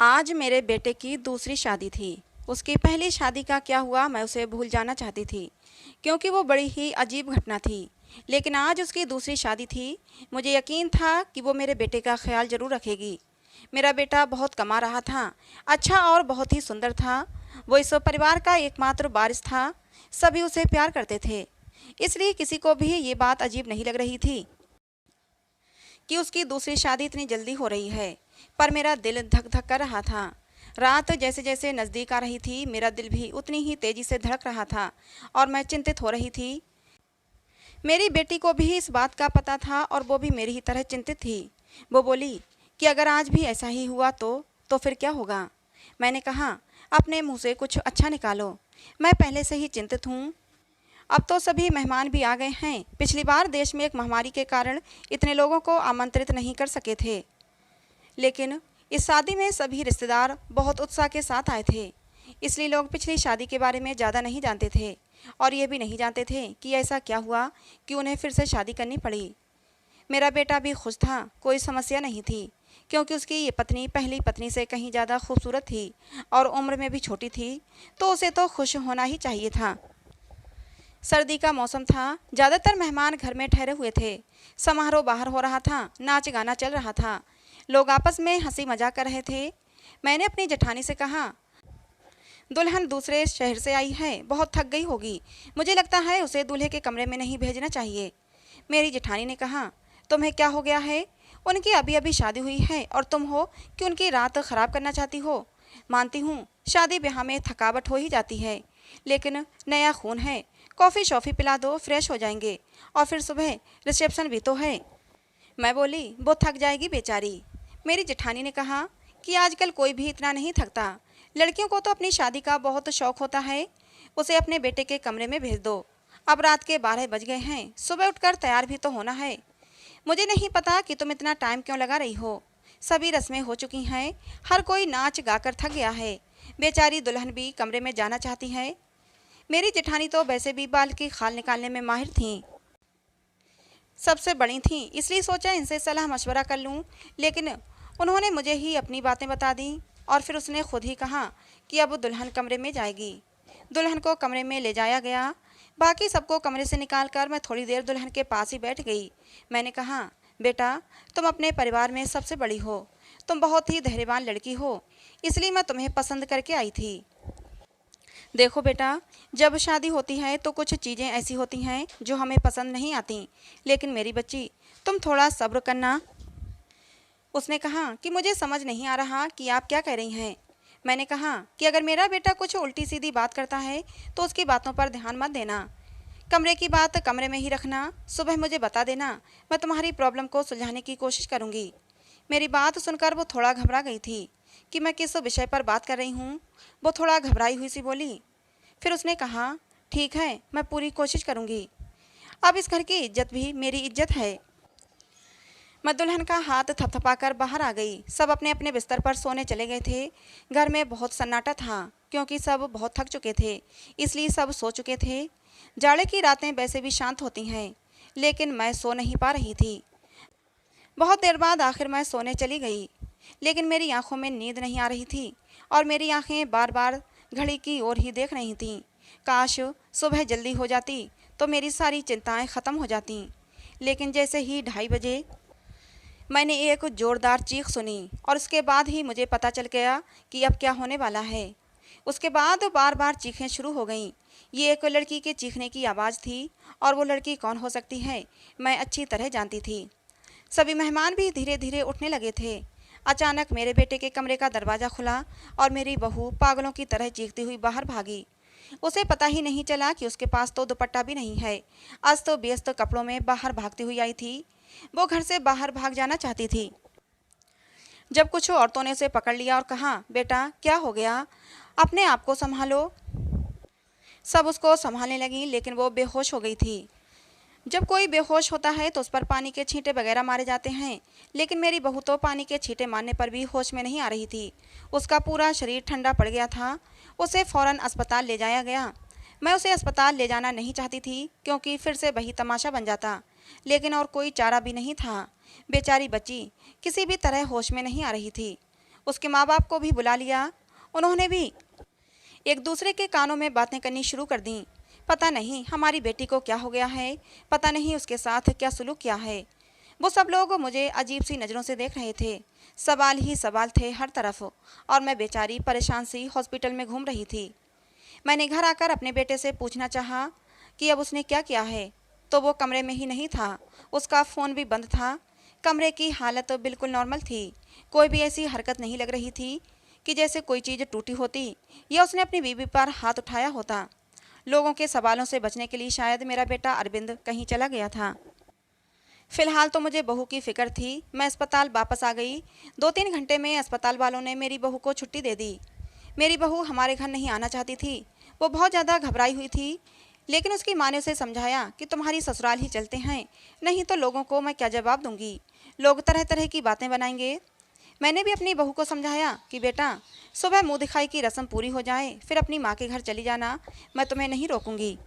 आज मेरे बेटे की दूसरी शादी थी। उसकी पहली शादी का क्या हुआ मैं उसे भूल जाना चाहती थी, क्योंकि वो बड़ी ही अजीब घटना थी। लेकिन आज उसकी दूसरी शादी थी। मुझे यकीन था कि वो मेरे बेटे का ख्याल ज़रूर रखेगी। मेरा बेटा बहुत कमा रहा था, अच्छा और बहुत ही सुंदर था। वो इस परिवार का एकमात्र वारिस था। सभी उसे प्यार करते थे, इसलिए किसी को भी ये बात अजीब नहीं लग रही थी कि उसकी दूसरी शादी इतनी जल्दी हो रही है। पर मेरा दिल धक धक कर रहा था। रात जैसे जैसे नज़दीक आ रही थी, मेरा दिल भी उतनी ही तेज़ी से धड़क रहा था और मैं चिंतित हो रही थी। मेरी बेटी को भी इस बात का पता था और वो भी मेरी ही तरह चिंतित थी। वो बोली कि अगर आज भी ऐसा ही हुआ तो फिर क्या होगा। मैंने कहा, अपने मुंह से कुछ अच्छा निकालो, मैं पहले से ही चिंतित हूँ। अब तो सभी मेहमान भी आ गए हैं। पिछली बार देश में एक महामारी के कारण इतने लोगों को आमंत्रित नहीं कर सके थे, लेकिन इस शादी में सभी रिश्तेदार बहुत उत्साह के साथ आए थे। इसलिए लोग पिछली शादी के बारे में ज़्यादा नहीं जानते थे और ये भी नहीं जानते थे कि ऐसा क्या हुआ कि उन्हें फिर से शादी करनी पड़ी। मेरा बेटा भी खुश था, कोई समस्या नहीं थी, क्योंकि उसकी ये पत्नी पहली पत्नी से कहीं ज़्यादा खूबसूरत थी और उम्र में भी छोटी थी, तो उसे तो खुश होना ही चाहिए था। सर्दी का मौसम था, ज़्यादातर मेहमान घर में ठहरे हुए थे। समारोह बाहर हो रहा था, नाच गाना चल रहा था, लोग आपस में हंसी मजाक कर रहे थे। मैंने अपनी जेठानी से कहा, दुल्हन दूसरे शहर से आई है, बहुत थक गई होगी, मुझे लगता है उसे दूल्हे के कमरे में नहीं भेजना चाहिए। मेरी जेठानी ने कहा, तुम्हें क्या हो गया है, उनकी अभी अभी शादी हुई है और तुम हो कि उनकी रात खराब करना चाहती हो। मानती हूँ शादी ब्याह में थकावट हो ही जाती है, लेकिन नया खून है, कॉफ़ी शॉफ़ी पिला दो, फ्रेश हो जाएंगे और फिर सुबह रिसेप्शन भी तो है। मैं बोली, वो थक जाएगी बेचारी। मेरी जेठानी ने कहा कि आजकल कोई भी इतना नहीं थकता, लड़कियों को तो अपनी शादी का बहुत शौक होता है, उसे अपने बेटे के कमरे में भेज दो। अब रात के 12 बज गए हैं, सुबह उठकर तैयार भी तो होना है। मुझे नहीं पता कि तुम इतना टाइम क्यों लगा रही हो, सभी रस्में हो चुकी हैं, हर कोई नाच गाकर थक गया है, बेचारी दुल्हन भी कमरे में जाना चाहती है। मेरी जेठानी तो वैसे भी बाल की खाल निकालने में माहिर थीं, सबसे बड़ी थीं, इसलिए सोचा इनसे सलाह मशवरा कर लूं। लेकिन उन्होंने मुझे ही अपनी बातें बता दी और फिर उसने खुद ही कहा कि अब दुल्हन कमरे में जाएगी। दुल्हन को कमरे में ले जाया गया। बाकी सबको कमरे से निकालकर मैं थोड़ी देर दुल्हन के पास ही बैठ गई। मैंने कहा, बेटा, तुम अपने परिवार में सबसे बड़ी हो, तुम बहुत ही धैर्यवान लड़की हो, इसलिए मैं तुम्हें पसंद करके आई थी। देखो बेटा, जब शादी होती है तो कुछ चीज़ें ऐसी होती हैं जो हमें पसंद नहीं आती, लेकिन मेरी बच्ची, तुम थोड़ा सब्र करना। उसने कहा कि मुझे समझ नहीं आ रहा कि आप क्या कह रही हैं। मैंने कहा कि अगर मेरा बेटा कुछ उल्टी सीधी बात करता है तो उसकी बातों पर ध्यान मत देना, कमरे की बात कमरे में ही रखना, सुबह मुझे बता देना, मैं तुम्हारी प्रॉब्लम को सुलझाने की कोशिश करूँगी। मेरी बात सुनकर वो थोड़ा घबरा गई थी कि मैं किस विषय पर बात कर रही हूँ। वो थोड़ा घबराई हुई सी बोली। फिर उसने कहा, ठीक है, मैं पूरी कोशिश करूँगी, अब इस घर की इज्जत भी मेरी इज्जत है। मैं दुल्हन का हाथ थपथपाकर बाहर आ गई। सब अपने अपने बिस्तर पर सोने चले गए थे। घर में बहुत सन्नाटा था, क्योंकि सब बहुत थक चुके थे, इसलिए सब सो चुके थे। जाड़े की रातें वैसे भी शांत होती हैं, लेकिन मैं सो नहीं पा रही थी। बहुत देर बाद आखिर मैं सोने चली गई, लेकिन मेरी आंखों में नींद नहीं आ रही थी और मेरी आंखें बार बार घड़ी की ओर ही देख रही थीं। काश सुबह जल्दी हो जाती तो मेरी सारी चिंताएं ख़त्म हो जातीं। लेकिन जैसे ही 2:30 बजे मैंने एक ज़ोरदार चीख सुनी और उसके बाद ही मुझे पता चल गया कि अब क्या होने वाला है। उसके बाद बार बार चीखें शुरू हो गईं। ये एक लड़की के चीखने की आवाज़ थी और वो लड़की कौन हो सकती है, मैं अच्छी तरह जानती थी। सभी मेहमान भी धीरे धीरे उठने लगे थे। अचानक मेरे बेटे के कमरे का दरवाज़ा खुला और मेरी बहू पागलों की तरह चीखती हुई बाहर भागी। उसे पता ही नहीं चला कि उसके पास तो दुपट्टा भी नहीं है। अस्त व्यस्त कपड़ों में बाहर भागती हुई आई थी। वो घर से बाहर भाग जाना चाहती थी, जब कुछ औरतों ने उसे पकड़ लिया और कहा, बेटा क्या हो गया, अपने आप को संभालो। सब उसको संभालने लगी, लेकिन वो बेहोश हो गई थी। जब कोई बेहोश होता है तो उस पर पानी के छींटे वगैरह मारे जाते हैं, लेकिन मेरी बहू तो पानी के छींटे मारने पर भी होश में नहीं आ रही थी। उसका पूरा शरीर ठंडा पड़ गया था। उसे फ़ौरन अस्पताल ले जाया गया। मैं उसे अस्पताल ले जाना नहीं चाहती थी, क्योंकि फिर से वही तमाशा बन जाता, लेकिन और कोई चारा भी नहीं था। बेचारी बच्ची किसी भी तरह होश में नहीं आ रही थी। उसके माँ बाप को भी बुला लिया। उन्होंने भी एक दूसरे के कानों में बातें करनी शुरू कर दी। पता नहीं हमारी बेटी को क्या हो गया है, पता नहीं उसके साथ क्या सुलूक किया है। वो सब लोग मुझे अजीब सी नज़रों से देख रहे थे। सवाल ही सवाल थे हर तरफ, और मैं बेचारी परेशान सी हॉस्पिटल में घूम रही थी। मैंने घर आकर अपने बेटे से पूछना चाहा कि अब उसने क्या किया है, तो वो कमरे में ही नहीं था। उसका फ़ोन भी बंद था। कमरे की हालत बिल्कुल नॉर्मल थी। कोई भी ऐसी हरकत नहीं लग रही थी कि जैसे कोई चीज़ टूटी होती या उसने अपनी बीवी पर हाथ उठाया होता। लोगों के सवालों से बचने के लिए शायद मेरा बेटा अरविंद कहीं चला गया था। फिलहाल तो मुझे बहू की फिक्र थी। मैं अस्पताल वापस आ गई। 2-3 घंटे में अस्पताल वालों ने मेरी बहू को छुट्टी दे दी। मेरी बहू हमारे घर नहीं आना चाहती थी। वो बहुत ज़्यादा घबराई हुई थी, लेकिन उसकी माँ ने उसे समझाया कि तुम्हारी ससुराल ही चलते हैं, नहीं तो लोगों को मैं क्या जवाब दूंगी। लोग तरह तरह की बातें बनाएंगे। मैंने भी अपनी बहू को समझाया कि बेटा, सुबह मुँह दिखाई की रस्म पूरी हो जाए फिर अपनी माँ के घर चली जाना, मैं तुम्हें नहीं रोकूंगी।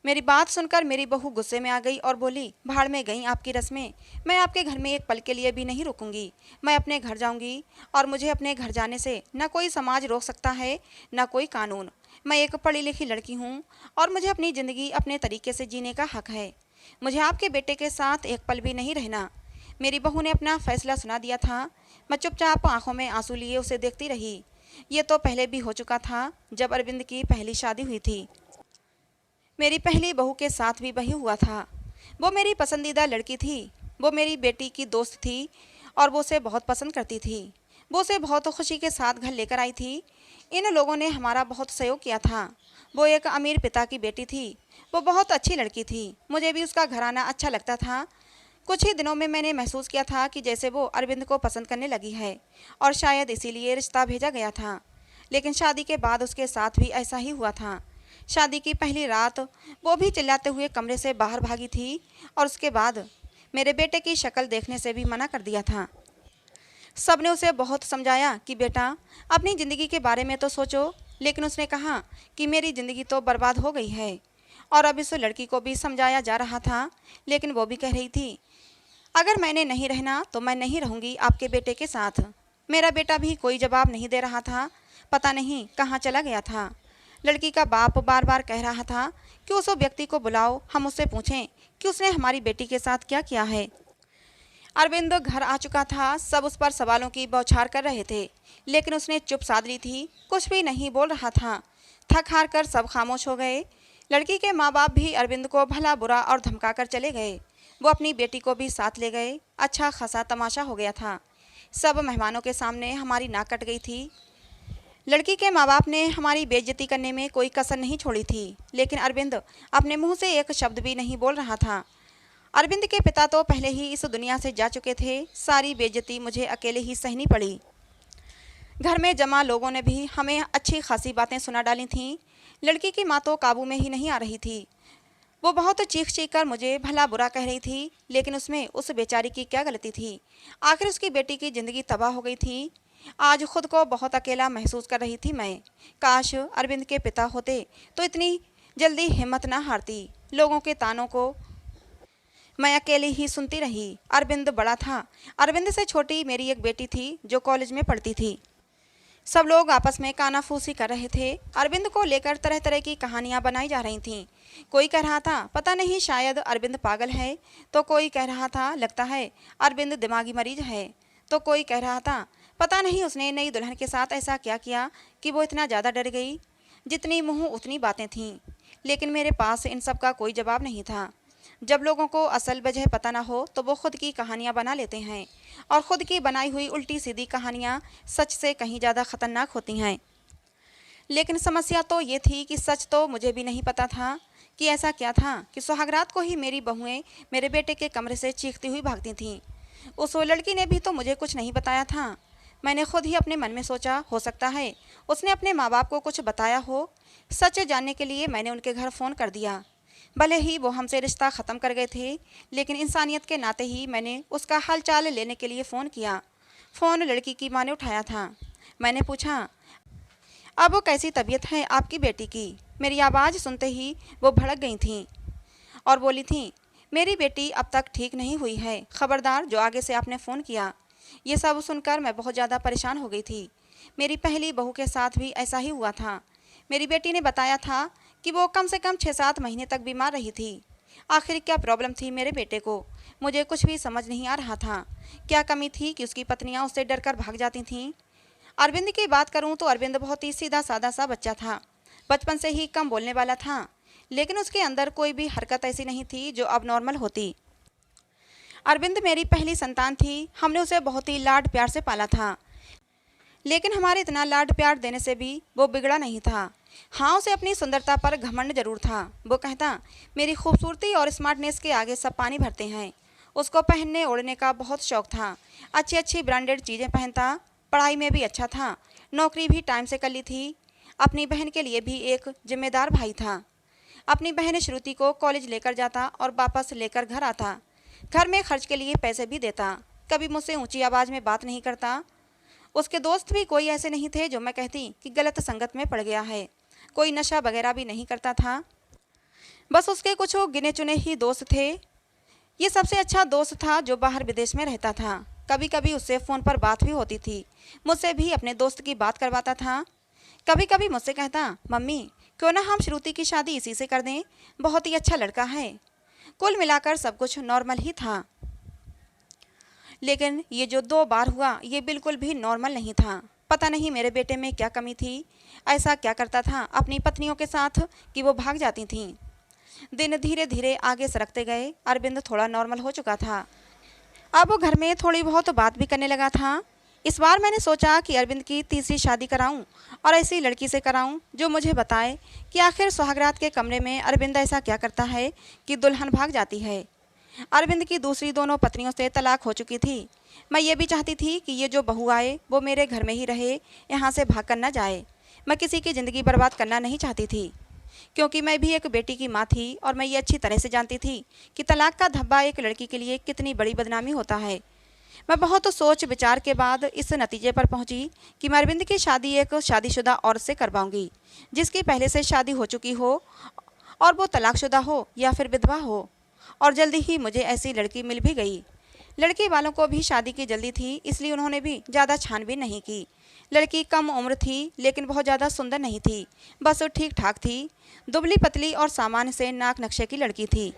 मेरी बात सुनकर मेरी बहू गुस्से में आ गई और बोली, भाड़ में गई आपकी रस्में, मैं आपके घर में एक पल के लिए भी नहीं रुकूंगी। मैं अपने घर जाऊंगी, और मुझे अपने घर जाने से न कोई समाज रोक सकता है न कोई कानून। मैं एक पढ़ी लिखी लड़की हूँ और मुझे अपनी ज़िंदगी अपने तरीके से जीने का हक है। मुझे आपके बेटे के साथ एक पल भी नहीं रहना। मेरी बहू ने अपना फैसला सुना दिया था। मैं चुपचाप आंखों में आंसू लिए उसे देखती रही। ये तो पहले भी हो चुका था, जब अरविंद की पहली शादी हुई थी। मेरी पहली बहू के साथ भी वही हुआ था। वो मेरी पसंदीदा लड़की थी। वो मेरी बेटी की दोस्त थी और वो उसे बहुत पसंद करती थी। वो उसे बहुत खुशी के साथ घर लेकर आई थी। इन लोगों ने हमारा बहुत सहयोग किया था। वो एक अमीर पिता की बेटी थी। वो बहुत अच्छी लड़की थी। मुझे भी उसका घराना अच्छा लगता था। कुछ ही दिनों में मैंने महसूस किया था कि जैसे वो अरविंद को पसंद करने लगी है, और शायद इसीलिए रिश्ता भेजा गया था। लेकिन शादी के बाद उसके साथ भी ऐसा ही हुआ था। शादी की पहली रात वो भी चिल्लाते हुए कमरे से बाहर भागी थी, और उसके बाद मेरे बेटे की शक्ल देखने से भी मना कर दिया था। सबने उसे बहुत समझाया कि बेटा, अपनी ज़िंदगी के बारे में तो सोचो, लेकिन उसने कहा कि मेरी ज़िंदगी तो बर्बाद हो गई है। और अब इस लड़की को भी समझाया जा रहा था, लेकिन वो भी कह रही थी, अगर मैंने नहीं रहना तो मैं नहीं रहूँगी आपके बेटे के साथ। मेरा बेटा भी कोई जवाब नहीं दे रहा था। पता नहीं कहाँ चला गया था। लड़की का बाप बार बार कह रहा था कि उस व्यक्ति को बुलाओ, हम उससे पूछें कि उसने हमारी बेटी के साथ क्या किया है। अरविंद घर आ चुका था। सब उस पर सवालों की बौछार कर रहे थे, लेकिन उसने चुप साध ली थी। कुछ भी नहीं बोल रहा था। थक हार कर सब खामोश हो गए। लड़की के माँ बाप भी अरविंद को भला बुरा और धमका कर चले गए। वो अपनी बेटी को भी साथ ले गए। अच्छा खासा तमाशा हो गया था। सब मेहमानों के सामने हमारी नाक कट गई थी। लड़की के माँ बाप ने हमारी बेइज्जती करने में कोई कसर नहीं छोड़ी थी, लेकिन अरविंद अपने मुंह से एक शब्द भी नहीं बोल रहा था। अरविंद के पिता तो पहले ही इस दुनिया से जा चुके थे। सारी बेइज्जती मुझे अकेले ही सहनी पड़ी। घर में जमा लोगों ने भी हमें अच्छी खासी बातें सुना डाली थीं। लड़की की माँ तो काबू में ही नहीं आ रही थी। वो बहुत चीख चीख कर मुझे भला बुरा कह रही थी, लेकिन उसमें उस बेचारी की क्या गलती थी। आखिर उसकी बेटी की ज़िंदगी तबाह हो गई थी। आज खुद को बहुत अकेला महसूस कर रही थी मैं। काश अरविंद के पिता होते तो इतनी जल्दी हिम्मत ना हारती। लोगों के तानों को मैं अकेली ही सुनती रही। अरविंद बड़ा था। अरविंद से छोटी मेरी एक बेटी थी जो कॉलेज में पढ़ती थी। सब लोग आपस में कानाफूसी कर रहे थे। अरविंद को लेकर तरह तरह की कहानियां बनाई जा रही थीं। कोई कह रहा था पता नहीं शायद अरविंद पागल है, तो कोई कह रहा था लगता है अरविंद दिमागी मरीज है, तो कोई कह रहा था पता नहीं उसने नई दुल्हन के साथ ऐसा क्या किया कि वो इतना ज़्यादा डर गई। जितनी मुँह उतनी बातें थीं, लेकिन मेरे पास इन सब का कोई जवाब नहीं था। जब लोगों को असल वजह पता ना हो तो वो खुद की कहानियाँ बना लेते हैं, और ख़ुद की बनाई हुई उल्टी सीधी कहानियाँ सच से कहीं ज़्यादा ख़तरनाक होती हैं। लेकिन समस्या तो ये थी कि सच तो मुझे भी नहीं पता था कि ऐसा क्या था कि सुहागरात को ही मेरी बहुएं मेरे बेटे के कमरे से चीखती हुई भागती थीं। उस लड़की ने भी तो मुझे कुछ नहीं बताया था। मैंने खुद ही अपने मन में सोचा, हो सकता है उसने अपने माँ बाप को कुछ बताया हो। सच जानने के लिए मैंने उनके घर फ़ोन कर दिया। भले ही वो हमसे रिश्ता ख़त्म कर गए थे, लेकिन इंसानियत के नाते ही मैंने उसका हाल चाल लेने के लिए फ़ोन किया। फ़ोन लड़की की माँ ने उठाया था। मैंने पूछा, अब वो कैसी तबीयत है आपकी बेटी की। मेरी आवाज़ सुनते ही वो भड़क गई थीं और बोली थीं, मेरी बेटी अब तक ठीक नहीं हुई है। ख़बरदार जो आगे से आपने फ़ोन किया ये सब सुनकर मैं बहुत ज़्यादा परेशान हो गई थी। मेरी पहली बहू के साथ भी ऐसा ही हुआ था। मेरी बेटी ने बताया था कि वो कम से कम 6-7 महीने तक बीमार रही थी। आखिर क्या प्रॉब्लम थी मेरे बेटे को, मुझे कुछ भी समझ नहीं आ रहा था। क्या कमी थी कि उसकी पत्नियां उससे डरकर भाग जाती थीं। अरविंद की बात करूं तो अरविंद बहुत ही सीधा साधा सा बच्चा था। बचपन से ही कम बोलने वाला था, लेकिन उसके अंदर कोई भी हरकत ऐसी नहीं थी जो अब नॉर्मल होती। अरविंद मेरी पहली संतान थी। हमने उसे बहुत ही लाड प्यार से पाला था, लेकिन हमारे इतना लाड प्यार देने से भी वो बिगड़ा नहीं था। हाँ, उसे अपनी सुंदरता पर घमंड जरूर था। वो कहता, मेरी खूबसूरती और स्मार्टनेस के आगे सब पानी भरते हैं। उसको पहनने ओढ़ने का बहुत शौक था। अच्छी अच्छी ब्रांडेड चीज़ें पहनता, पढ़ाई में भी अच्छा था, नौकरी भी टाइम से कर ली थी। अपनी बहन के लिए भी एक जिम्मेदार भाई था। अपनी बहन श्रुति को कॉलेज लेकर जाता और वापस लेकर घर आता। घर में खर्च के लिए पैसे भी देता। कभी मुझसे ऊंची आवाज़ में बात नहीं करता। उसके दोस्त भी कोई ऐसे नहीं थे जो मैं कहती कि गलत संगत में पड़ गया है। कोई नशा वगैरह भी नहीं करता था। बस उसके कुछ गिने चुने ही दोस्त थे। ये सबसे अच्छा दोस्त था जो बाहर विदेश में रहता था। कभी कभी उससे फ़ोन पर बात भी होती थी। मुझसे भी अपने दोस्त की बात करवाता था। कभी कभी मुझसे कहता, मम्मी क्यों ना हम श्रुति की शादी इसी से कर दें, बहुत ही अच्छा लड़का है। कुल मिलाकर सब कुछ नॉर्मल ही था। लेकिन ये जो 2 बार हुआ ये बिल्कुल भी नॉर्मल नहीं था। पता नहीं मेरे बेटे में क्या कमी थी। ऐसा क्या करता था अपनी पत्नियों के साथ कि वो भाग जाती थीं। दिन धीरे धीरे आगे सरकते गए। अरविंद थोड़ा नॉर्मल हो चुका था। अब वो घर में थोड़ी बहुत बात भी करने लगा था। इस बार मैंने सोचा कि अरविंद की तीसरी शादी कराऊं और ऐसी लड़की से कराऊं जो मुझे बताए कि आखिर सुहागरात के कमरे में अरविंद ऐसा क्या करता है कि दुल्हन भाग जाती है। अरविंद की दूसरी दोनों पत्नियों से तलाक हो चुकी थी। मैं ये भी चाहती थी कि ये जो बहू आए वो मेरे घर में ही रहे, यहाँ से भाग कर न जाए। मैं किसी की ज़िंदगी बर्बाद करना नहीं चाहती थी, क्योंकि मैं भी एक बेटी की माँ थी और मैं ये अच्छी तरह से जानती थी कि तलाक का धब्बा एक लड़की के लिए कितनी बड़ी बदनामी होता है। मैं बहुत सोच विचार के बाद इस नतीजे पर पहुंची कि मैं अरविंद की शादी एक शादीशुदा औरत से करवाऊंगी, जिसकी पहले से शादी हो चुकी हो और वो तलाकशुदा हो या फिर विधवा हो। और जल्दी ही मुझे ऐसी लड़की मिल भी गई। लड़की वालों को भी शादी की जल्दी थी, इसलिए उन्होंने भी ज़्यादा छानबीन नहीं की। लड़की कम उम्र थी, लेकिन बहुत ज़्यादा सुंदर नहीं थी, बस ठीक ठाक थी। दुबली पतली और सामान्य से नाक नक्शे की लड़की थी।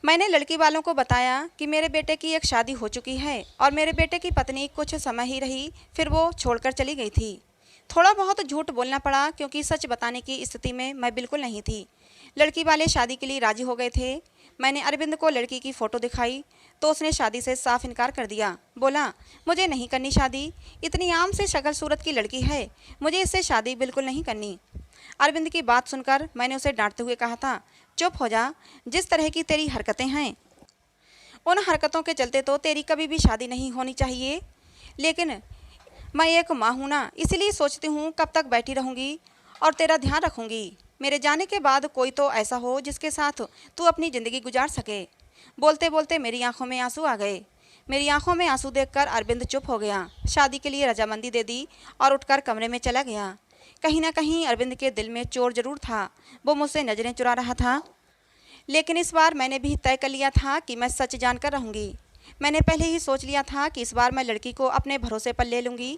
मैंने लड़की वालों को बताया कि मेरे बेटे की एक शादी हो चुकी है और मेरे बेटे की पत्नी कुछ समय ही रही, फिर वो छोड़कर चली गई थी। थोड़ा बहुत झूठ बोलना पड़ा, क्योंकि सच बताने की स्थिति में मैं बिल्कुल नहीं थी। लड़की वाले शादी के लिए राजी हो गए थे। मैंने अरविंद को लड़की की फ़ोटो दिखाई तो उसने शादी से साफ इनकार कर दिया। बोला, मुझे नहीं करनी शादी, इतनी आम से शक्ल सूरत की लड़की है, मुझे इससे शादी बिल्कुल नहीं करनी। अरविंद की बात सुनकर मैंने उसे डांटते हुए कहा था, चुप हो जा, जिस तरह की तेरी हरकतें हैं उन हरकतों के चलते तो तेरी कभी भी शादी नहीं होनी चाहिए। लेकिन मैं एक माँ हूँ ना, इसलिए सोचती हूँ कब तक बैठी रहूँगी और तेरा ध्यान रखूँगी। मेरे जाने के बाद कोई तो ऐसा हो जिसके साथ तू अपनी ज़िंदगी गुजार सके। बोलते बोलते मेरी आंखों में आंसू आ गए। मेरी आंखों में आंसू देखकर अरविंद चुप हो गया, शादी के लिए रजामंदी दे दी और उठकर कमरे में चला गया। कहीं ना कहीं अरविंद के दिल में चोर जरूर था, वो मुझसे नज़रें चुरा रहा था। लेकिन इस बार मैंने भी तय कर लिया था कि मैं सच जानकर रहूँगी। मैंने पहले ही सोच लिया था कि इस बार मैं लड़की को अपने भरोसे पर ले लूँगी,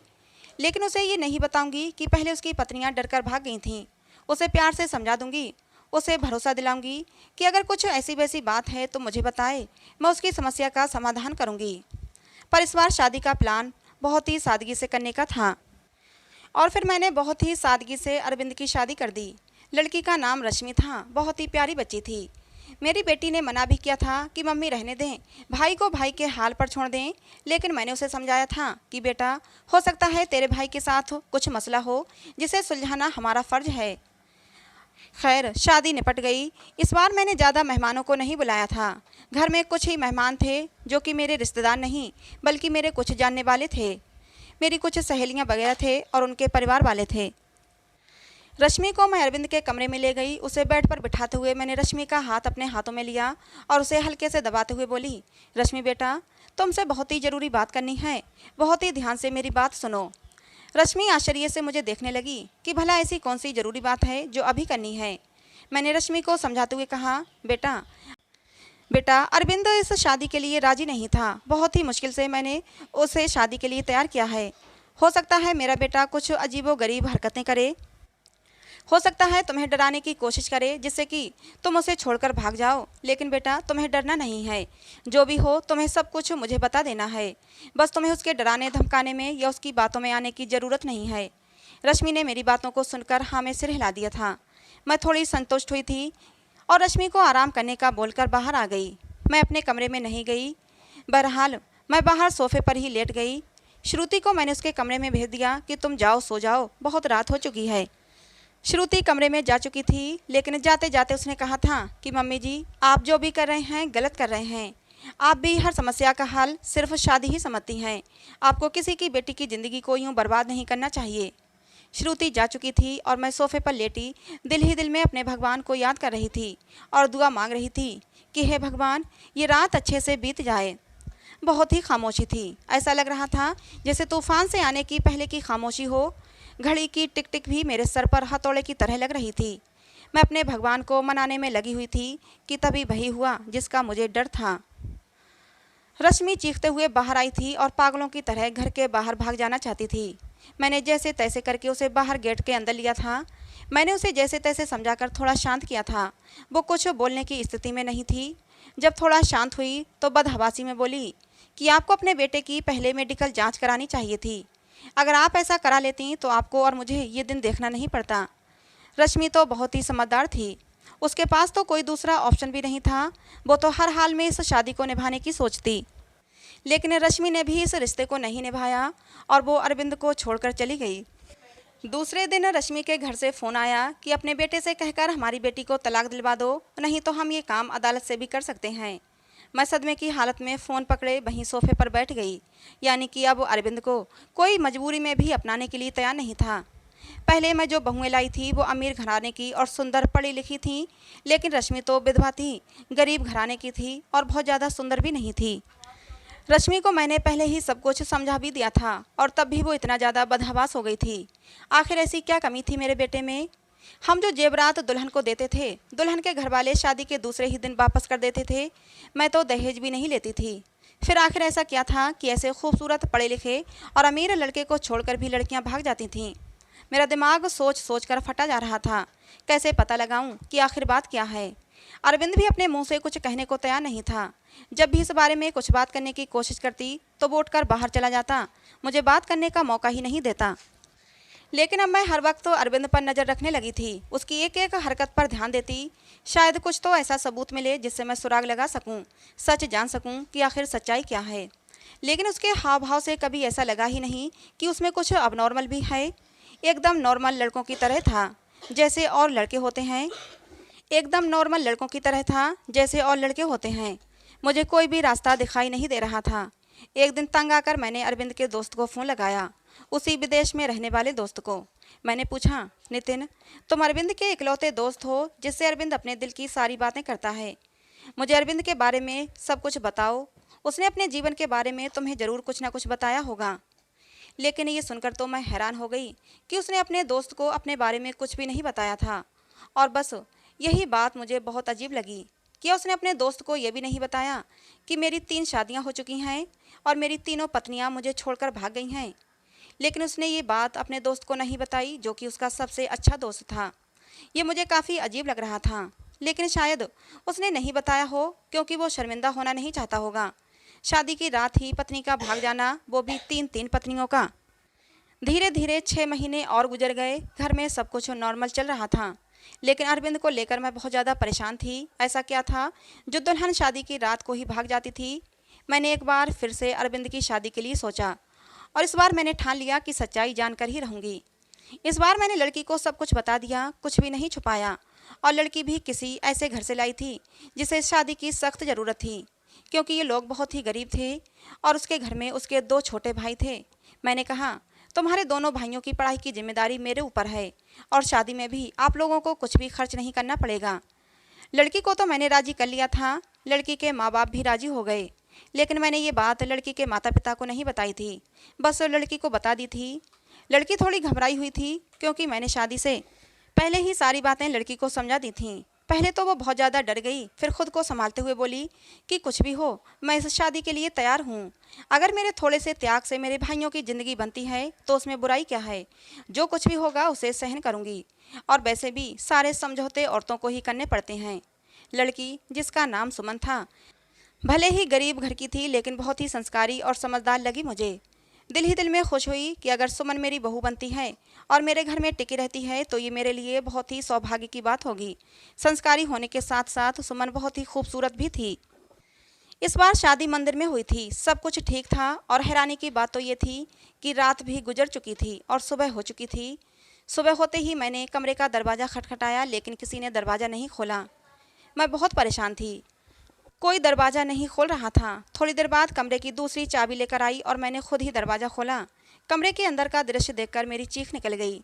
लेकिन उसे ये नहीं बताऊँगी कि पहले उसकी पत्नियाँ डरकर भाग गई थीं। उसे प्यार से समझा दूँगी, उसे भरोसा दिलाऊँगी कि अगर कुछ ऐसी वैसी बात है तो मुझे बताए, मैं उसकी समस्या का समाधान करूँगी। पर इस बार शादी का प्लान बहुत ही सादगी से करने का था और फिर मैंने बहुत ही सादगी से अरविंद की शादी कर दी। लड़की का नाम रश्मि था, बहुत ही प्यारी बच्ची थी। मेरी बेटी ने मना भी किया था कि मम्मी रहने दें, भाई को भाई के हाल पर छोड़ दें, लेकिन मैंने उसे समझाया था कि बेटा, हो सकता है तेरे भाई के साथ कुछ मसला हो जिसे सुलझाना हमारा फ़र्ज है। खैर, शादी निपट गई। इस बार मैंने ज़्यादा मेहमानों को नहीं बुलाया था। घर में कुछ ही मेहमान थे जो कि मेरे रिश्तेदार नहीं बल्कि मेरे कुछ जानने वाले थे। मेरी कुछ सहेलियां वगैरह थे और उनके परिवार वाले थे। रश्मि को मैं अरविंद के कमरे में ले गई। उसे बेड पर बिठाते हुए मैंने रश्मि का हाथ अपने हाथों में लिया और उसे हल्के से दबाते हुए बोली, रश्मि बेटा, तुमसे बहुत ही ज़रूरी बात करनी है, बहुत ही ध्यान से मेरी बात सुनो। रश्मि आश्चर्य से मुझे देखने लगी कि भला ऐसी कौन सी ज़रूरी बात है जो अभी करनी है। मैंने रश्मि को समझाते हुए कहा, बेटा, बेटा, अरविंद इस शादी के लिए राजी नहीं था। बहुत ही मुश्किल से मैंने उसे शादी के लिए तैयार किया है। हो सकता है मेरा बेटा कुछ अजीबोगरीब हरकतें करे, हो सकता है तुम्हें डराने की कोशिश करे जिससे कि तुम उसे छोड़कर भाग जाओ। लेकिन बेटा, तुम्हें डरना नहीं है। जो भी हो तुम्हें सब कुछ मुझे बता देना है। बस तुम्हें उसके डराने धमकाने में या उसकी बातों में आने की ज़रूरत नहीं है। रश्मि ने मेरी बातों को सुनकर हाँ में सिर हिला दिया था। मैं थोड़ी संतुष्ट हुई थी और रश्मि को आराम करने का बोलकर बाहर आ गई। मैं अपने कमरे में नहीं गई। बहरहाल मैं बाहर सोफे पर ही लेट गई। श्रुति को मैंने उसके कमरे में भेज दिया कि तुम जाओ, सो जाओ, बहुत रात हो चुकी है। श्रुति कमरे में जा चुकी थी, लेकिन जाते जाते उसने कहा था कि मम्मी जी, आप जो भी कर रहे हैं गलत कर रहे हैं। आप भी हर समस्या का हल सिर्फ शादी ही समझती हैं। आपको किसी की बेटी की ज़िंदगी को यूँ बर्बाद नहीं करना चाहिए। श्रुति जा चुकी थी और मैं सोफे पर लेटी दिल ही दिल में अपने भगवान को याद कर रही थी और दुआ मांग रही थी कि हे भगवान, ये रात अच्छे से बीत जाए। बहुत ही खामोशी थी। ऐसा लग रहा था जैसे तूफान से आने की पहले की खामोशी हो। घड़ी की टिक टिक भी मेरे सर पर हथौड़े की तरह लग रही थी। मैं अपने भगवान को मनाने में लगी हुई थी कि तभी वही हुआ जिसका मुझे डर था। रश्मि चीखते हुए बाहर आई थी और पागलों की तरह घर के बाहर भाग जाना चाहती थी। मैंने जैसे तैसे करके उसे बाहर गेट के अंदर लिया था। मैंने उसे जैसे तैसे समझाकर थोड़ा शांत किया था। वो कुछ बोलने की स्थिति में नहीं थी। जब थोड़ा शांत हुई तो बदहवासी में बोली कि आपको अपने बेटे की पहले मेडिकल जांच करानी चाहिए थी। अगर आप ऐसा करा लेती तो आपको और मुझे ये दिन देखना नहीं पड़ता। रश्मि तो बहुत ही समझदार थी। उसके पास तो कोई दूसरा ऑप्शन भी नहीं था। वो तो हर हाल में इस शादी को निभाने की सोचती। लेकिन रश्मि ने भी इस रिश्ते को नहीं निभाया और वो अरविंद को छोड़कर चली गई। दूसरे दिन रश्मि के घर से फ़ोन आया कि अपने बेटे से कहकर हमारी बेटी को तलाक दिलवा दो, नहीं तो हम ये काम अदालत से भी कर सकते हैं। मैं सदमे की हालत में फ़ोन पकड़े वहीं सोफे पर बैठ गई। यानी कि अब अरविंद को कोई मजबूरी में भी अपनाने के लिए तैयार नहीं था। पहले मैं जो बहुएं लाई थी वो अमीर घराने की और सुंदर पढ़ी लिखी थी, लेकिन रश्मि तो विधवा थी, गरीब घराने की थी और बहुत ज़्यादा सुंदर भी नहीं थी। रश्मि को मैंने पहले ही सब कुछ समझा भी दिया था और तब भी वो इतना ज़्यादा बदहवास हो गई थी। आखिर ऐसी क्या कमी थी मेरे बेटे में? हम जो जेवरात दुल्हन को देते थे, दुल्हन के घर वाले शादी के दूसरे ही दिन वापस कर देते थे। मैं तो दहेज भी नहीं लेती थी। फिर आखिर ऐसा क्या था कि ऐसे खूबसूरत पढ़े लिखे और अमीर लड़के को छोड़कर भी लड़कियां भाग जाती थीं? मेरा दिमाग सोच सोच कर फटा जा रहा था। कैसे पता लगाऊं कि आखिर बात क्या है? अरविंद भी अपने मुंह से कुछ कहने को तैयार नहीं था। जब भी इस बारे में कुछ बात करने की कोशिश करती तो वो उठकर बाहर चला जाता, मुझे बात करने का मौका ही नहीं देता। लेकिन अब मैं हर वक्त तो अरविंद पर नज़र रखने लगी थी, उसकी एक एक हरकत पर ध्यान देती। शायद कुछ तो ऐसा सबूत मिले जिससे मैं सुराग लगा सकूं, सच जान सकूं कि आखिर सच्चाई क्या है। लेकिन उसके हाव भाव से कभी ऐसा लगा ही नहीं कि उसमें कुछ अबनॉर्मल भी है। एकदम नॉर्मल लड़कों की तरह था जैसे और लड़के होते हैं। एकदम नॉर्मल लड़कों की तरह था जैसे और लड़के होते हैं। मुझे कोई भी रास्ता दिखाई नहीं दे रहा था। एक दिन तंग आकर मैंने अरविंद के दोस्त को फ़ोन लगाया, उसी विदेश में रहने वाले दोस्त को। मैंने पूछा, नितिन, तुम अरविंद के इकलौते दोस्त हो जिससे अरविंद अपने दिल की सारी बातें करता है। मुझे अरविंद के बारे में सब कुछ बताओ। उसने अपने जीवन के बारे में तुम्हें ज़रूर कुछ ना कुछ बताया होगा। लेकिन ये सुनकर तो मैं हैरान हो गई कि उसने अपने दोस्त को अपने बारे में कुछ भी नहीं बताया था। और बस यही बात मुझे बहुत अजीब लगी कि उसने अपने दोस्त को यह भी नहीं बताया कि मेरी 3 शादियां हो चुकी हैं और मेरी तीनों पत्नियां मुझे छोड़कर भाग गई हैं। लेकिन उसने ये बात अपने दोस्त को नहीं बताई जो कि उसका सबसे अच्छा दोस्त था। ये मुझे काफ़ी अजीब लग रहा था। लेकिन शायद उसने नहीं बताया हो क्योंकि वो शर्मिंदा होना नहीं चाहता होगा। शादी की रात ही पत्नी का भाग जाना, वो भी 3-3 पत्नियों का। धीरे धीरे 6 महीने और गुजर गए। घर में सब कुछ नॉर्मल चल रहा था, लेकिन अरविंद को लेकर मैं बहुत ज़्यादा परेशान थी। ऐसा क्या था जो दुल्हन शादी की रात को ही भाग जाती थी? मैंने एक बार फिर से अरविंद की शादी के लिए सोचा और इस बार मैंने ठान लिया कि सच्चाई जानकर ही रहूँगी। इस बार मैंने लड़की को सब कुछ बता दिया, कुछ भी नहीं छुपाया। और लड़की भी किसी ऐसे घर से लाई थी जिसे शादी की सख्त ज़रूरत थी, क्योंकि ये लोग बहुत ही गरीब थे और उसके घर में उसके 2 छोटे भाई थे। मैंने कहा, तुम्हारे दोनों भाइयों की पढ़ाई की जिम्मेदारी मेरे ऊपर है और शादी में भी आप लोगों को कुछ भी खर्च नहीं करना पड़ेगा। लड़की को तो मैंने राजी कर लिया था, लड़की के माँ बाप भी राजी हो गए। लेकिन मैंने ये बात लड़की के माता पिता को नहीं बताई थी, बस लड़की को बता दी थी। लड़की थोड़ी घबराई हुई थी क्योंकि मैंने शादी से पहले ही सारी बातें लड़की को समझा दी थीं। पहले तो वो बहुत ज़्यादा डर गई, फिर खुद को संभालते हुए बोली कि कुछ भी हो, मैं इस शादी के लिए तैयार हूँ। अगर मेरे थोड़े से त्याग से मेरे भाइयों की ज़िंदगी बनती है तो उसमें बुराई क्या है। जो कुछ भी होगा उसे सहन करूँगी। और वैसे भी सारे समझौते औरतों को ही करने पड़ते हैं। लड़की, जिसका नाम सुमन था, भले ही गरीब घर की थी लेकिन बहुत ही संस्कारी और समझदार लगी मुझे। दिल ही दिल में खुश हुई कि अगर सुमन मेरी बहू बनती है और मेरे घर में टिकी रहती है तो ये मेरे लिए बहुत ही सौभाग्य की बात होगी। संस्कारी होने के साथ साथ सुमन बहुत ही खूबसूरत भी थी। इस बार शादी मंदिर में हुई थी, सब कुछ ठीक था और हैरानी की बात तो ये थी कि रात भी गुजर चुकी थी और सुबह हो चुकी थी। सुबह होते ही मैंने कमरे का दरवाज़ा खटखटाया लेकिन किसी ने दरवाज़ा नहीं खोला। मैं बहुत परेशान थी, कोई दरवाज़ा नहीं खोल रहा था। थोड़ी देर बाद कमरे की दूसरी चाबी लेकर आई और मैंने खुद ही दरवाज़ा खोला। कमरे के अंदर का दृश्य देखकर मेरी चीख निकल गई,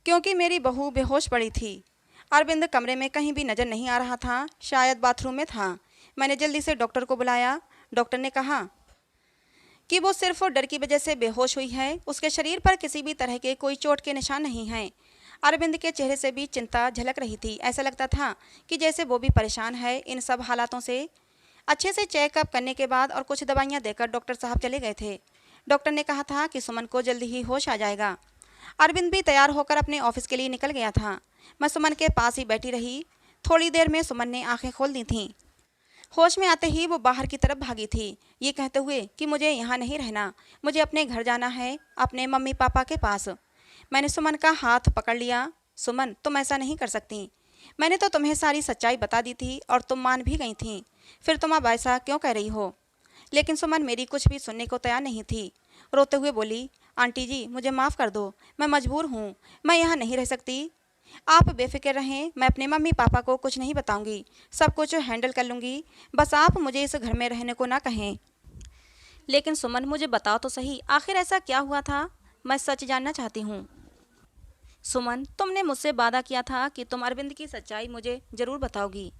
क्योंकि मेरी बहू बेहोश पड़ी थी। अरविंद कमरे में कहीं भी नज़र नहीं आ रहा था, शायद बाथरूम में था। मैंने जल्दी से डॉक्टर को बुलाया। डॉक्टर ने कहा कि वो सिर्फ डर की वजह से बेहोश हुई है, उसके शरीर पर किसी भी तरह के कोई चोट के निशान नहीं हैं। अरविंद के चेहरे से भी चिंता झलक रही थी। ऐसा लगता था कि जैसे वो भी परेशान है इन सब हालातों से। अच्छे से चेकअप करने के बाद और कुछ दवाइयाँ देकर डॉक्टर साहब चले गए थे। डॉक्टर ने कहा था कि सुमन को जल्दी ही होश आ जाएगा। अरविंद भी तैयार होकर अपने ऑफिस के लिए निकल गया था। मैं सुमन के पास ही बैठी रही। थोड़ी देर में सुमन ने आंखें खोल दी थीं। होश में आते ही वो बाहर की तरफ भागी थी, ये कहते हुए कि मुझे यहाँ नहीं रहना, मुझे अपने घर जाना है, अपने मम्मी पापा के पास। मैंने सुमन का हाथ पकड़ लिया। सुमन, तुम ऐसा नहीं कर सकती। मैंने तो तुम्हें सारी सच्चाई बता दी थी और तुम मान भी गई थी, फिर तुम अब ऐसा क्यों कह रही हो। लेकिन सुमन मेरी कुछ भी सुनने को तैयार नहीं थी। रोते हुए बोली, आंटी जी मुझे माफ़ कर दो, मैं मजबूर हूँ, मैं यहाँ नहीं रह सकती। आप बेफिक्र रहें, मैं अपने मम्मी पापा को कुछ नहीं बताऊंगी, सब कुछ हैंडल कर लूँगी। बस आप मुझे इस घर में रहने को ना कहें। लेकिन सुमन, मुझे बताओ तो सही, आखिर ऐसा क्या हुआ था, मैं सच जानना चाहती हूँ। सुमन, तुमने मुझसे वादा किया था कि तुम अरविंद की सच्चाई मुझे ज़रूर बताओगी।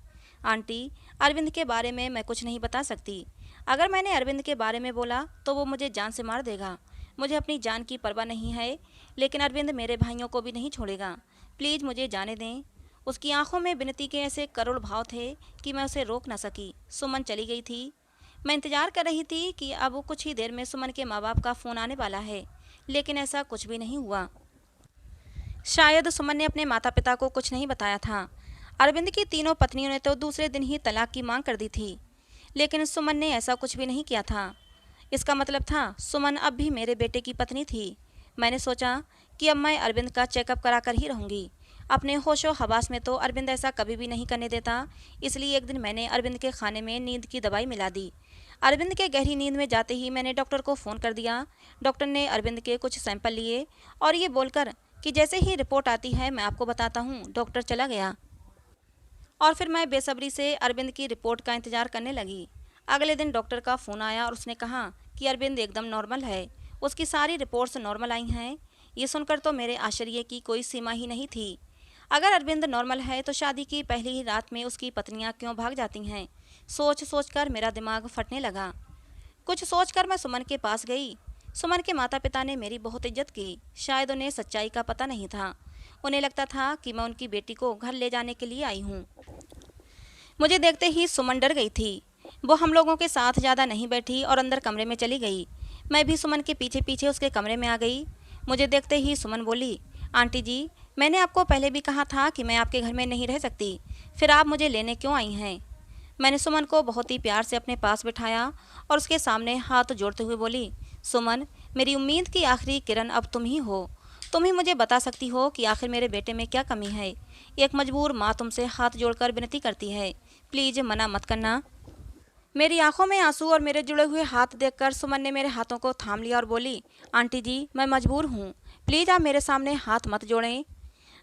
आंटी, अरविंद के बारे में मैं कुछ नहीं बता सकती। अगर मैंने अरविंद के बारे में बोला तो वो मुझे जान से मार देगा। मुझे अपनी जान की परवाह नहीं है, लेकिन अरविंद मेरे भाइयों को भी नहीं छोड़ेगा। प्लीज़ मुझे जाने दें। उसकी आंखों में विनती के ऐसे करोड़ भाव थे कि मैं उसे रोक न सकी। सुमन चली गई थी। मैं इंतजार कर रही थी कि अब कुछ ही देर में सुमन के माँ बाप का फ़ोन आने वाला है, लेकिन ऐसा कुछ भी नहीं हुआ। शायद सुमन ने अपने माता पिता को कुछ नहीं बताया था। अरविंद की तीनों पत्नियों ने तो दूसरे दिन ही तलाक की मांग कर दी थी, लेकिन सुमन ने ऐसा कुछ भी नहीं किया था। इसका मतलब था सुमन अब भी मेरे बेटे की पत्नी थी। मैंने सोचा कि अब मैं अरविंद का चेकअप करा कर ही रहूँगी। अपने होशो हवास में तो अरविंद ऐसा कभी भी नहीं करने देता, इसलिए एक दिन मैंने अरविंद के खाने में नींद की दवाई मिला दी। अरविंद के गहरी नींद में जाते ही मैंने डॉक्टर को फ़ोन कर दिया। डॉक्टर ने अरविंद के कुछ सैंपल लिए और ये बोलकर कि जैसे ही रिपोर्ट आती है मैं आपको बताता हूँ, डॉक्टर चला गया। और फिर मैं बेसब्री से अरविंद की रिपोर्ट का इंतज़ार करने लगी। अगले दिन डॉक्टर का फ़ोन आया और उसने कहा कि अरविंद एकदम नॉर्मल है, उसकी सारी रिपोर्ट्स नॉर्मल आई हैं। ये सुनकर तो मेरे आश्चर्य की कोई सीमा ही नहीं थी। अगर अरविंद नॉर्मल है तो शादी की पहली ही रात में उसकी पत्नियां क्यों भाग जाती हैं। सोच सोच कर मेरा दिमाग फटने लगा। कुछ सोचकर मैं सुमन के पास गई। सुमन के माता पिता ने मेरी बहुत इज्जत की। शायद उन्हें सच्चाई का पता नहीं था। उन्हें लगता था कि मैं उनकी बेटी को घर ले जाने के लिए आई हूँ। मुझे देखते ही सुमन डर गई थी। वो हम लोगों के साथ ज़्यादा नहीं बैठी और अंदर कमरे में चली गई। मैं भी सुमन के पीछे पीछे उसके कमरे में आ गई। मुझे देखते ही सुमन बोली, आंटी जी, मैंने आपको पहले भी कहा था कि मैं आपके घर में नहीं रह सकती, फिर आप मुझे लेने क्यों आई हैं। मैंने सुमन को बहुत ही प्यार से अपने पास बिठाया और उसके सामने हाथ जोड़ते हुए बोली, सुमन, मेरी उम्मीद की आखिरी किरण अब तुम ही हो। तुम ही मुझे बता सकती हो कि आखिर मेरे बेटे में क्या कमी है। एक मजबूर माँ तुमसे हाथ जोड़कर विनती करती है, प्लीज़ मना मत करना। मेरी आंखों में आंसू और मेरे जुड़े हुए हाथ देखकर सुमन ने मेरे हाथों को थाम लिया और बोली, आंटी जी, मैं मजबूर हूँ, प्लीज़ आप मेरे सामने हाथ मत जोड़ें।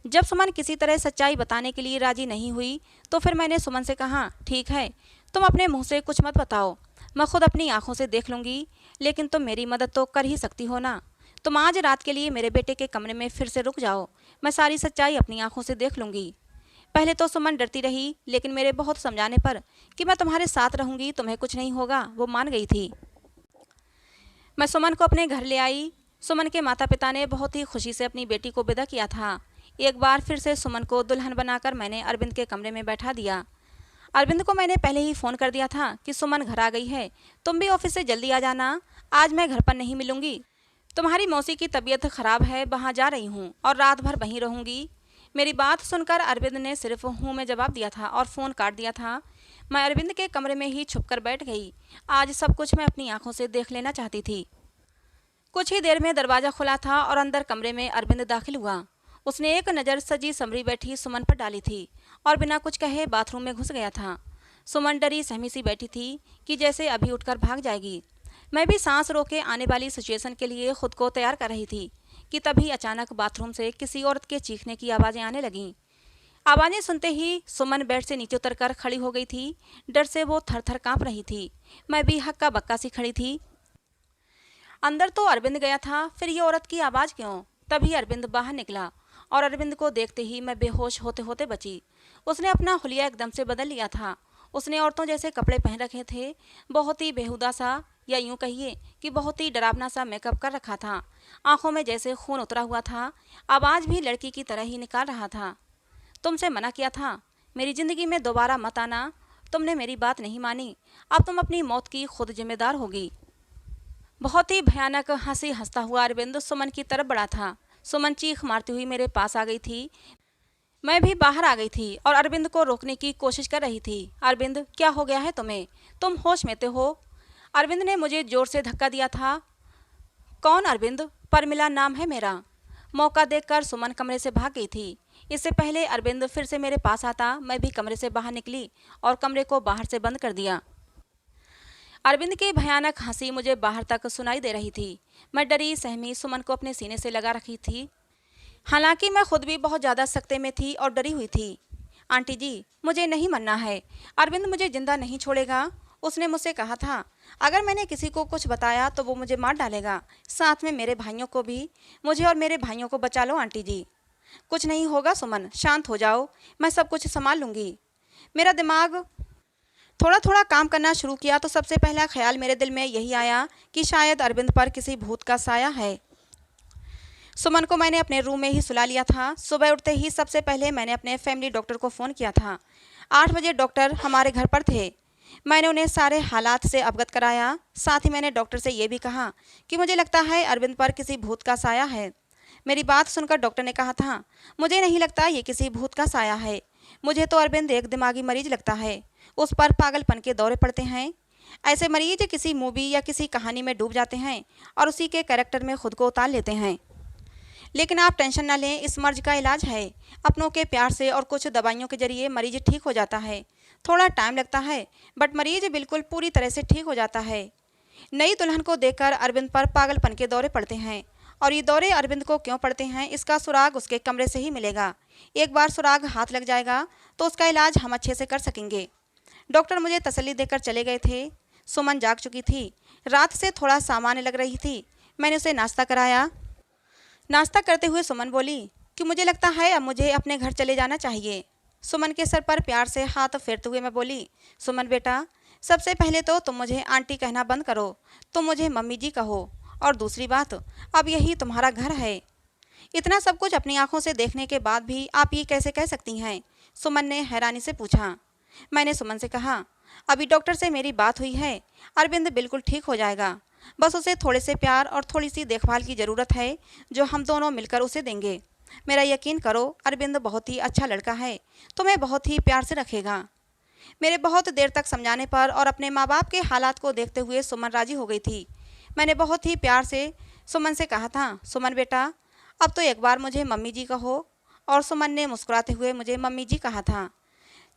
जब सुमन किसी तरह सच्चाई बताने के लिए राजी नहीं हुई तो फिर मैंने सुमन से कहा, ठीक है, तुम अपने मुंह से कुछ मत बताओ, मैं खुद अपनी आंखों से देख लूँगी, लेकिन तुम मेरी मदद तो कर ही सकती हो ना। तुम आज रात के लिए मेरे बेटे के कमरे में फिर से रुक जाओ, मैं सारी सच्चाई अपनी आंखों से देख लूँगी। पहले तो सुमन डरती रही, लेकिन मेरे बहुत समझाने पर कि मैं तुम्हारे साथ रहूँगी, तुम्हें कुछ नहीं होगा, वो मान गई थी। मैं सुमन को अपने घर ले आई। सुमन के माता पिता ने बहुत ही खुशी से अपनी बेटी को विदा किया था। एक बार फिर से सुमन को दुल्हन बनाकर मैंने अरविंद के कमरे में बैठा दिया। अरविंद को मैंने पहले ही फ़ोन कर दिया था कि सुमन घर आ गई है, तुम भी ऑफिस से जल्दी आ जाना, आज मैं घर पर नहीं मिलूंगी। तुम्हारी मौसी की तबीयत खराब है, वहाँ जा रही हूँ और रात भर वहीं रहूंगी। मेरी बात सुनकर अरविंद ने सिर्फ हूँ में जवाब दिया था और फ़ोन काट दिया था। मैं अरविंद के कमरे में ही छुपकर बैठ गई। आज सब कुछ मैं अपनी आंखों से देख लेना चाहती थी। कुछ ही देर में दरवाज़ा खुला था और अंदर कमरे में अरविंद दाखिल हुआ। उसने एक नज़र सजी संवरी बैठी सुमन पर डाली थी और बिना कुछ कहे बाथरूम में घुस गया था। सुमन डरी सहमी सी बैठी थी कि जैसे अभी उठकर भाग जाएगी। मैं भी सांस रोके आने वाली सिचुएशन के लिए खुद को तैयार कर रही थी कि तभी अचानक बाथरूम से किसी औरत के चीखने की आवाज़ें आने लगीं। आवाज़ें सुनते ही सुमन बेड से नीचे उतरकर खड़ी हो गई थी। डर से वो थर थर काँप रही थी। मैं भी हक्का बक्का सी खड़ी थी। अंदर तो अरविंद गया था, फिर ये औरत की आवाज़ क्यों? तभी अरविंद बाहर निकला और अरविंद को देखते ही मैं बेहोश होते होते बची। उसने अपना हुलिया एकदम से बदल लिया था। उसने औरतों जैसे कपड़े पहन रखे थे, बहुत ही बेहुदा सा, या यूं कहिए कि बहुत ही डरावना सा मेकअप कर रखा था। आंखों में जैसे खून उतरा हुआ था। आवाज़ भी लड़की की तरह ही निकाल रहा था। तुमसे मना किया था, मेरी ज़िंदगी में दोबारा मत आना। तुमने मेरी बात नहीं मानी, अब तुम अपनी मौत की खुद जिम्मेदार होगी। बहुत ही भयानक हंसी हंसता हुआ अरविंद सुमन की तरफ बढ़ा था। सुमन चीख मारती हुई मेरे पास आ गई थी। मैं भी बाहर आ गई थी और अरविंद को रोकने की कोशिश कर रही थी। अरविंद, क्या हो गया है तुम्हें? तुम होश में तो हो? अरविंद ने मुझे जोर से धक्का दिया था। कौन अरविंद? परमिला नाम है मेरा। मौका देखकर सुमन कमरे से भाग गई थी। इससे पहले अरविंद फिर से मेरे पास आता, मैं भी कमरे से बाहर निकली और कमरे को बाहर से बंद कर दिया। अरविंद की भयानक हंसी मुझे बाहर तक सुनाई दे रही थी। मैं डरी सहमी सुमन को अपने सीने से लगा रखी थी। हालांकि मैं खुद भी बहुत ज़्यादा सख्ते में थी और डरी हुई थी। आंटी जी, मुझे नहीं मरना है। अरविंद मुझे जिंदा नहीं छोड़ेगा। उसने मुझसे कहा था अगर मैंने किसी को कुछ बताया तो वो मुझे मार डालेगा, साथ में मेरे भाइयों को भी। मुझे और मेरे भाइयों को बचा लो आंटी जी। कुछ नहीं होगा सुमन, शांत हो जाओ, मैं सब कुछ संभाल लूँगी। मेरा दिमाग थोड़ा थोड़ा काम करना शुरू किया तो सबसे पहला ख्याल मेरे दिल में यही आया कि शायद अरविंद पर किसी भूत का साया है। सुमन को मैंने अपने रूम में ही सुला लिया था। सुबह उठते ही सबसे पहले मैंने अपने फैमिली डॉक्टर को फ़ोन किया था। 8 बजे डॉक्टर हमारे घर पर थे। मैंने उन्हें सारे हालात से अवगत कराया। साथ ही मैंने डॉक्टर से ये भी कहा कि मुझे लगता है अरविंद पर किसी भूत का साया है। मेरी बात सुनकर डॉक्टर ने कहा था मुझे नहीं लगता ये किसी भूत का साया है, मुझे तो अरविंद एक दिमागी मरीज लगता है। उस पर पागलपन के दौरे पड़ते हैं। ऐसे मरीज किसी मूवी या किसी कहानी में डूब जाते हैं और उसी के कैरेक्टर में खुद को उतार लेते हैं। लेकिन आप टेंशन ना लें, इस मर्ज का इलाज है। अपनों के प्यार से और कुछ दवाइयों के जरिए मरीज ठीक हो जाता है। थोड़ा टाइम लगता है बट मरीज बिल्कुल पूरी तरह से ठीक हो जाता है। नई दुल्हन को देखकर अरविंद पर पागलपन के दौरे पड़ते हैं और ये दौरे अरविंद को क्यों पड़ते हैं इसका सुराग उसके कमरे से ही मिलेगा। एक बार सुराग हाथ लग जाएगा तो उसका इलाज हम अच्छे से कर सकेंगे। डॉक्टर मुझे तसल्ली देकर चले गए थे। सुमन जाग चुकी थी। रात से थोड़ा सामान्य लग रही थी। मैंने उसे नाश्ता कराया। नाश्ता करते हुए सुमन बोली कि मुझे लगता है अब मुझे अपने घर चले जाना चाहिए। सुमन के सर पर प्यार से हाथ फेरते हुए मैं बोली, सुमन बेटा, सबसे पहले तो तुम मुझे आंटी कहना बंद करो, तुम मुझे मम्मी जी कहो। और दूसरी बात, अब यही तुम्हारा घर है। इतना सब कुछ अपनी आंखों से देखने के बाद भी आप ये कैसे कह सकती हैं? सुमन ने हैरानी से पूछा। मैंने सुमन से कहा, अभी डॉक्टर से मेरी बात हुई है, अरविंद बिल्कुल ठीक हो जाएगा। बस उसे थोड़े से प्यार और थोड़ी सी देखभाल की ज़रूरत है जो हम दोनों मिलकर उसे देंगे। मेरा यकीन करो, अरविंद बहुत ही अच्छा लड़का है, तुम्हें बहुत ही प्यार से रखेगा। मेरे बहुत देर तक समझाने पर और अपने माँ बाप के हालात को देखते हुए सुमन राजी हो गई थी। मैंने बहुत ही प्यार से सुमन से कहा था, सुमन बेटा, अब तो एक बार मुझे मम्मी जी कहो। और सुमन ने मुस्कुराते हुए मुझे मम्मी जी कहा था,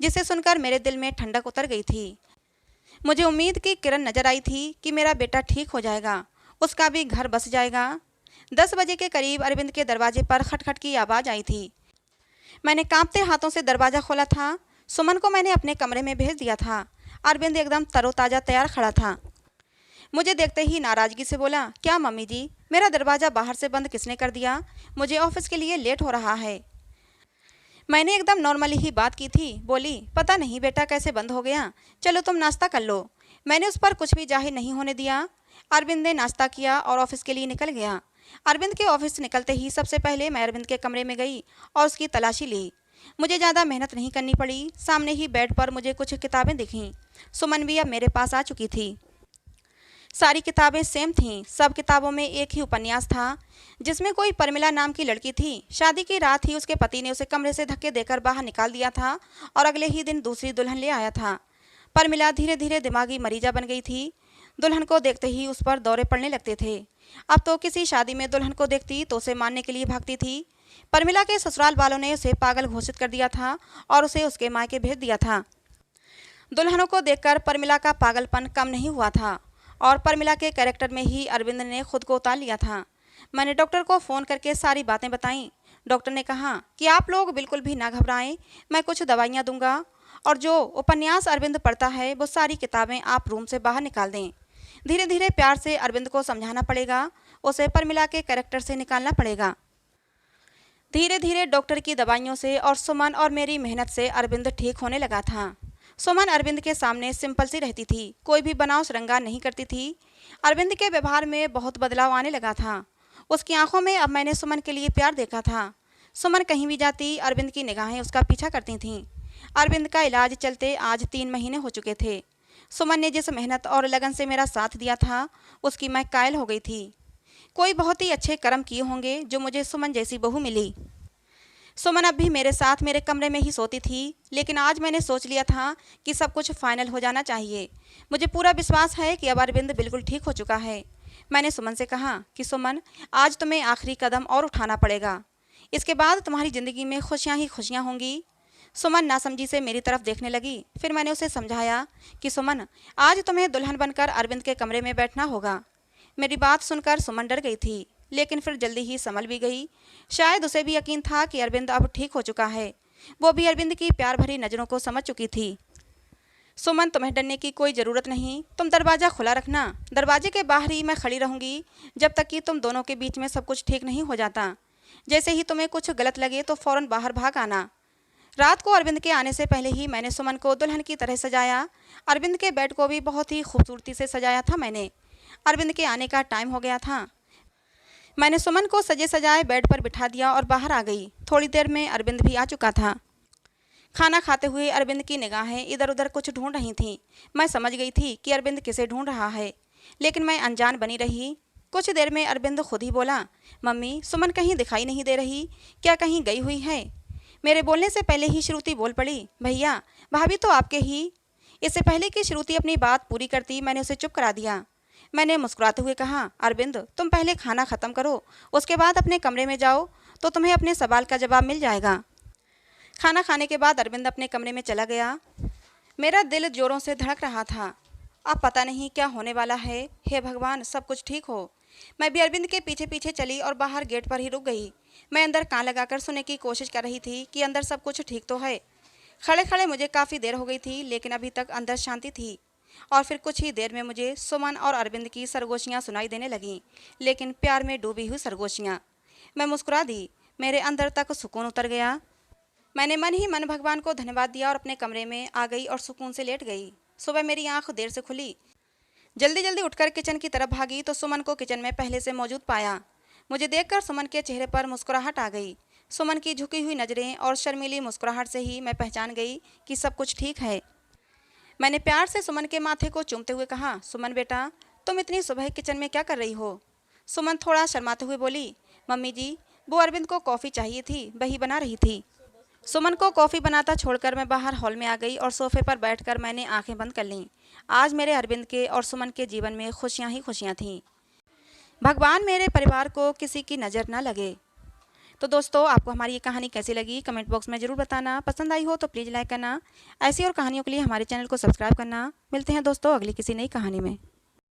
जिसे सुनकर मेरे दिल में ठंडक उतर गई थी। मुझे उम्मीद की किरण नजर आई थी कि मेरा बेटा ठीक हो जाएगा, उसका भी घर बस जाएगा। 10 बजे के करीब अरविंद के दरवाजे पर खटखट की आवाज़ आई थी। मैंने कांपते हाथों से दरवाज़ा खोला था। सुमन को मैंने अपने कमरे में भेज दिया था। अरविंद एकदम तरोताज़ा तैयार खड़ा था। मुझे देखते ही नाराज़गी से बोला, क्या मम्मी जी, मेरा दरवाज़ा बाहर से बंद किसने कर दिया? मुझे ऑफिस के लिए लेट हो रहा है। मैंने एकदम नॉर्मली ही बात की थी। बोली, पता नहीं बेटा कैसे बंद हो गया, चलो तुम नाश्ता कर लो। मैंने उस पर कुछ भी जाहिर नहीं होने दिया। अरविंद ने नाश्ता किया और ऑफिस के लिए निकल गया। अरविंद के ऑफिस से निकलते ही सबसे पहले मैं अरविंद के कमरे में गई और उसकी तलाशी ली। मुझे ज़्यादा मेहनत नहीं करनी पड़ी। सामने ही बेड पर मुझे कुछ किताबें दिखीं। सुमन भी अब मेरे पास आ चुकी थी। सारी किताबें सेम थीं। सब किताबों में एक ही उपन्यास था जिसमें कोई परमिला नाम की लड़की थी। शादी की रात ही उसके पति ने उसे कमरे से धक्के देकर बाहर निकाल दिया था और अगले ही दिन दूसरी दुल्हन ले आया था। परमिला धीरे धीरे दिमागी मरीजा बन गई थी। दुल्हन को देखते ही उस पर दौरे पड़ने लगते थे। अब तो किसी शादी में दुल्हन को देखती तो उसे मारने के लिए भागती थी। परमिला के ससुराल वालों ने उसे पागल घोषित कर दिया था और उसे उसके मायके भेज दिया था। दुल्हनों को देखकर परमिला का पागलपन कम नहीं हुआ था और परमिला के कैरेक्टर में ही अरविंद ने खुद को उतार लिया था। मैंने डॉक्टर को फ़ोन करके सारी बातें बताईं। डॉक्टर ने कहा कि आप लोग बिल्कुल भी ना घबराएं, मैं कुछ दवाइयाँ दूंगा और जो उपन्यास अरविंद पढ़ता है वो सारी किताबें आप रूम से बाहर निकाल दें। धीरे धीरे प्यार से अरविंद को समझाना पड़ेगा, उसे परमिला के कैरेक्टर से निकालना पड़ेगा। धीरे धीरे डॉक्टर की दवाइयों से और सुमन और मेरी मेहनत से अरविंद ठीक होने लगा था। सुमन अरविंद के सामने सिंपल सी रहती थी, कोई भी बनाव श्रृंगार नहीं करती थी। अरविंद के व्यवहार में बहुत बदलाव आने लगा था। उसकी आंखों में अब मैंने सुमन के लिए प्यार देखा था। सुमन कहीं भी जाती अरविंद की निगाहें उसका पीछा करती थीं। अरविंद का इलाज चलते आज 3 महीने हो चुके थे। सुमन ने जिस मेहनत और लगन से मेरा साथ दिया था उसकी मैं कायल हो गई थी। कोई बहुत ही अच्छे कर्म किए होंगे जो मुझे सुमन जैसी बहू मिली। सुमन अब भी मेरे साथ मेरे कमरे में ही सोती थी, लेकिन आज मैंने सोच लिया था कि सब कुछ फाइनल हो जाना चाहिए। मुझे पूरा विश्वास है कि अब अरविंद बिल्कुल ठीक हो चुका है। मैंने सुमन से कहा कि सुमन, आज तुम्हें आखिरी कदम और उठाना पड़ेगा। इसके बाद तुम्हारी ज़िंदगी में खुशियाँ ही खुशियाँ होंगी। सुमन नासमझी से मेरी तरफ देखने लगी। फिर मैंने उसे समझाया कि सुमन, आज तुम्हें दुल्हन बनकर अरविंद के कमरे में बैठना होगा। मेरी बात सुनकर सुमन डर गई थी, लेकिन फिर जल्दी ही संभल भी गई। शायद उसे भी यकीन था कि अरविंद अब ठीक हो चुका है। वो भी अरविंद की प्यार भरी नज़रों को समझ चुकी थी। सुमन, तुम्हें डरने की कोई ज़रूरत नहीं। तुम दरवाज़ा खुला रखना। दरवाजे के बाहर ही मैं खड़ी रहूँगी जब तक कि तुम दोनों के बीच में सब कुछ ठीक नहीं हो जाता। जैसे ही तुम्हें कुछ गलत लगे तो फ़ौरन बाहर भाग आना। रात को अरविंद के आने से पहले ही मैंने सुमन को दुल्हन की तरह सजाया। अरविंद के बेड को भी बहुत ही खूबसूरती से सजाया था मैंने। अरविंद के आने का टाइम हो गया था। मैंने सुमन को सजे सजाए बेड पर बिठा दिया और बाहर आ गई। थोड़ी देर में अरविंद भी आ चुका था। खाना खाते हुए अरविंद की निगाहें इधर उधर कुछ ढूंढ रही थीं। मैं समझ गई थी कि अरविंद किसे ढूंढ रहा है, लेकिन मैं अनजान बनी रही। कुछ देर में अरविंद खुद ही बोला, मम्मी, सुमन कहीं दिखाई नहीं दे रही, क्या कहीं गई हुई है? मेरे बोलने से पहले ही श्रुति बोल पड़ी, भैया, भाभी तो आपके ही। इससे पहले कि श्रुति अपनी बात पूरी करती मैंने उसे चुप करा दिया। मैंने मुस्कुराते हुए कहा, अरविंद, तुम पहले खाना ख़त्म करो, उसके बाद अपने कमरे में जाओ तो तुम्हें अपने सवाल का जवाब मिल जाएगा। खाना खाने के बाद अरविंद अपने कमरे में चला गया। मेरा दिल ज़ोरों से धड़क रहा था। अब पता नहीं क्या होने वाला है। हे भगवान, सब कुछ ठीक हो। मैं भी अरविंद के पीछे पीछे चली और बाहर गेट पर ही रुक गई। मैं अंदर कान लगाकर सुनने की कोशिश कर रही थी कि अंदर सब कुछ ठीक तो है। खड़े खड़े मुझे काफ़ी देर हो गई थी, लेकिन अभी तक अंदर शांति थी। और फिर कुछ ही देर में मुझे सुमन और अरविंद की सरगोशियाँ सुनाई देने लगीं, लेकिन प्यार में डूबी हुई सरगोशियाँ। मैं मुस्कुरा दी। मेरे अंदर तक सुकून उतर गया। मैंने मन ही मन भगवान को धन्यवाद दिया और अपने कमरे में आ गई और सुकून से लेट गई। सुबह मेरी आंख देर से खुली। जल्दी जल्दी उठकर किचन की तरफ भागी तो सुमन को किचन में पहले से मौजूद पाया। मुझे देखकर सुमन के चेहरे पर मुस्कुराहट आ गई। सुमन की झुकी हुई नज़रें और शर्मीली मुस्कुराहट से ही मैं पहचान गई कि सब कुछ ठीक है। मैंने प्यार से सुमन के माथे को चूमते हुए कहा, सुमन बेटा, तुम इतनी सुबह किचन में क्या कर रही हो? सुमन थोड़ा शर्माते हुए बोली, मम्मी जी, वो अरविंद को कॉफ़ी चाहिए थी, वही बना रही थी। सुमन को कॉफ़ी बनाता छोड़कर मैं बाहर हॉल में आ गई और सोफे पर बैठकर मैंने आंखें बंद कर लीं। आज मेरे अरविंद के और सुमन के जीवन में खुशियाँ ही खुशियाँ थीं। भगवान मेरे परिवार को किसी की नज़र ना लगे। तो दोस्तों, आपको हमारी ये कहानी कैसी लगी कमेंट बॉक्स में ज़रूर बताना। पसंद आई हो तो प्लीज़ लाइक करना। ऐसी और कहानियों के लिए हमारे चैनल को सब्सक्राइब करना। मिलते हैं दोस्तों अगली किसी नई कहानी में।